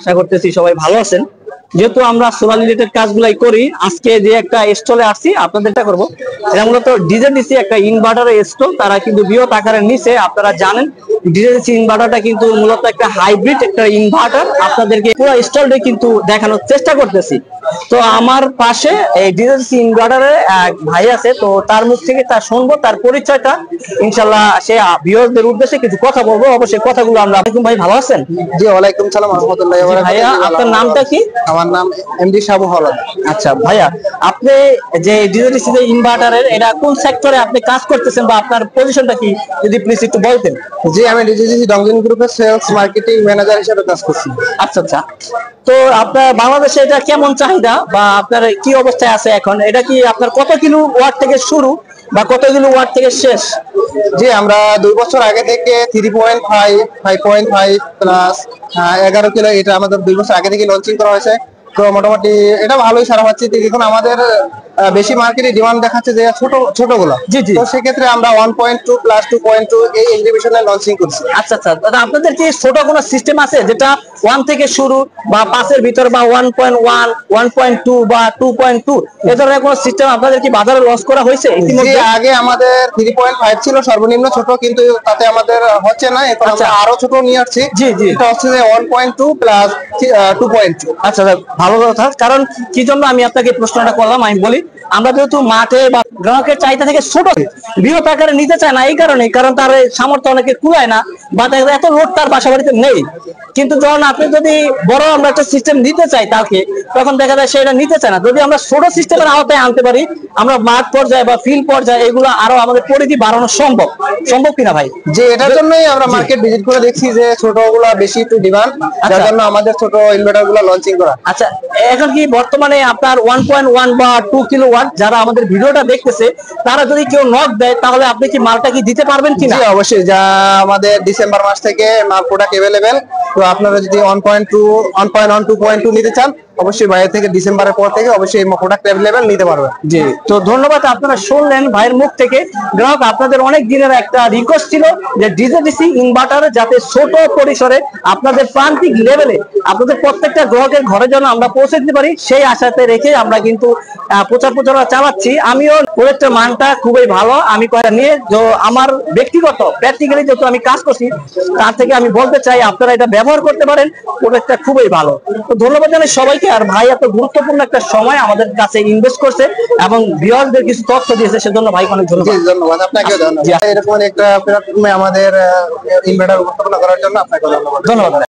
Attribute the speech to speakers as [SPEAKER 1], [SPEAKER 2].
[SPEAKER 1] আশা করতেছি সবাই ভালো আছেন। যেহেতু আমরা সোলার রিলেটেড কাজগুলাই করি, আজকে যে একটা স্টলে আসছি আপনাদেরটা করবো, এটা মূলত ডিজেডিসি একটা ইনভার্টারের স্টল। তারা কিন্তু বৃহৎ আকারের নিচে, আপনারা জানেন ডিজেডিসি ইনভার্টারটা কিন্তু মূলত একটা হাইব্রিড একটা ইনভার্টার। আপনাদেরকে পুরো স্টলটা কিন্তু দেখানোর চেষ্টা করতেছি। তো আমার পাশে এই ডিজেডিসি ইনভার্টারের এক ভাই আছে, তো তার মুখ থেকে তার শুনবো তার পরিচয়টা। ইনশাল্লাহ সে ভিউয়ারদের উদ্দেশ্যে কিছু কথা বলবো, অবশ্যই কথাগুলো আমরা। ভাই ভালো আছেন?
[SPEAKER 2] জি, ওয়ালাইকুম সালাম রাহমাতুল্লাহি ওয়া বারাকাতুহু।
[SPEAKER 1] ভাইয়া আপনার নামটা কি?
[SPEAKER 2] আমার নাম এমডি শাবু হলদ।
[SPEAKER 1] আচ্ছা ভাইয়া, আপনি যে ডিজেডিসি ইনভার্টারের এটা কোন সেক্টরে আপনি কাজ করতেছেন বা আপনার পজিশনটা কি যদি প্লিজ একটু বলতেন।
[SPEAKER 2] জি, আমি ডিজিসি ডংলিন গ্রুপের সেলস মার্কেটিং ম্যানেজার হিসেবে কাজ করছি।
[SPEAKER 1] আচ্ছা আচ্ছা, তো আপনার বাংলাদেশে এটা কেমন চাহিদা বা আপনার কি অবস্থায় আছে এখন? এটা কি আপনার কত কিলো ওয়াট থেকে শুরু বা কত কিলো ওয়াট থেকে শেষ?
[SPEAKER 2] জি, আমরা 2 বছর আগে থেকে 3.5, 5.5 প্লাস 11 কিলো, এটা আমাদের 2 বছর আগে থেকে লঞ্চিং করা হয়েছে। তো মোটামুটি এটা ভালোই সারা পাচ্ছি। এখন আমাদের বেশি মার্কেটে ডিমান্ড দেখাচ্ছে যে ছোটগুলো।
[SPEAKER 1] জি জি,
[SPEAKER 2] তো সেক্ষেত্রে আমরা 1.2 প্লাস 2.2 এই এক্সিবিশনে লঞ্চিং করছি।
[SPEAKER 1] আচ্ছা আচ্ছা, দাদা আপনাদের কি ছোট কোনো সিস্টেম আছে যেটা 1 থেকে শুরু বা 5 এর ভিতর বা 1.1, 1.2 বা 2.2 এই ধরনের কোনো সিস্টেম আপনাদের কি বাজারে লঞ্চ করা হয়েছে ইতিমধ্যে?
[SPEAKER 2] আগে আমাদের 3.5 ছিল সর্বনিম্ন ছোট, কিন্তু তাতে আমাদের হচ্ছে না। এখন আমরা আরো ছোট নিয়ে আসছি।
[SPEAKER 1] জি জি,
[SPEAKER 2] এটা হচ্ছে যে 1.2 প্লাস 2.2।
[SPEAKER 1] আচ্ছা, ভালো কথা। কারণ কি জন্য আমি আপনাকে প্রশ্নটা করলাম, আমি বলি আমরা যেহেতু মাঠে বা গ্রাহকের চাহিদা থেকে ছোট বৃহৎ আকারে নিতে চায় না, এই কারণে, কারণ তার সামর্থ্য অনেকে কুলায় না বা এত লোড তার বাসা বাড়িতে নেই। কিন্তু যখন আপনি যদি বড় আমরা একটা সিস্টেম দিতে চাই তাকে, তখন দেখা যায় সেটা নিতে চায় না। যদি আমরা ছোট সিস্টেমের আওতায় আনতে পারি, আমরা মাঠ পর্যায়ে বা ফিল্ড পর্যায়ে এগুলো আরো আমাদের পরিধি বাড়ানো সম্ভব কিনা ভাই?
[SPEAKER 2] যে এটার জন্যই আমরা মার্কেট ভিজিট করে দেখছি যে ছোটগুলা বেশি একটু ডিমান্ড, যার জন্য আমাদের ছোট ইনভার্টার গুলো লঞ্চিং করা।
[SPEAKER 1] আচ্ছা, এখন কি বর্তমানে আপনার 1.1 বা 2 কিলোওয়াট যারা আমাদের ভিডিওটা দেখতেছে, তারা যদি কেউ নক দেয় তাহলে আপনি কি মালটা কি দিতে পারবেন কিনা?
[SPEAKER 2] জি অবশ্যই, যা আমাদের ডিসেম্বর মাস থেকে মাল প্রোডাক্ট अवेलेबल। তো আপনারা যদি 1.2, 1.1, 2.2 নিতে চান, অবশ্যই বাইরে থেকে ডিসেম্বরের পর থেকে অবশ্যই এই প্রোডাক্ট अवेलेबल নিতে পারবেন।
[SPEAKER 1] জি, তো ধন্যবাদ। আপনারা শুনলেন ভাইয়ের মুখ থেকে। গ্রাহক আপনাদের অনেক দিনের একটা রিকোয়েস্ট ছিল যে ডিজেডিসি ইনভার্টার যাতে ছোট পরিসরে আপনাদের প্রান্তিক লেভেলে আপনাদের প্রত্যেকটা গ্রাহকের ঘরে যেন আমরা পৌঁছে দিতে পারি, সেই আশাতে রেখে আমরা কিন্তু প্রচারণা চালাচ্ছি। আমিও প্রোডাক্টের মানটা খুবই ভালো। আমি কয়েকটা নিয়ে আমার ব্যক্তিগত প্র্যাকটিক্যালি যেহেতু আমি কাজ করছি, তার থেকে আমি বলতে চাই আপনারা এটা ব্যবহার করতে পারেন, প্রোডাক্টটা খুবই ভালো। তো ধন্যবাদ জানাই সবাইকে। আর ভাই এত গুরুত্বপূর্ণ একটা সময় আমাদের কাছে ইনভেস্ট করছে এবং ভিউয়ারদের কিছু তথ্য দিয়েছে, সেজন্য ভাই অনেক ধন্যবাদ।
[SPEAKER 2] ধন্যবাদ আপনাকে। ধন্যবাদ এরকম একটা প্ল্যাটফর্মে আমাদের ইনভার্টার উপস্থাপনা করার জন্য আপনাকে ধন্যবাদ।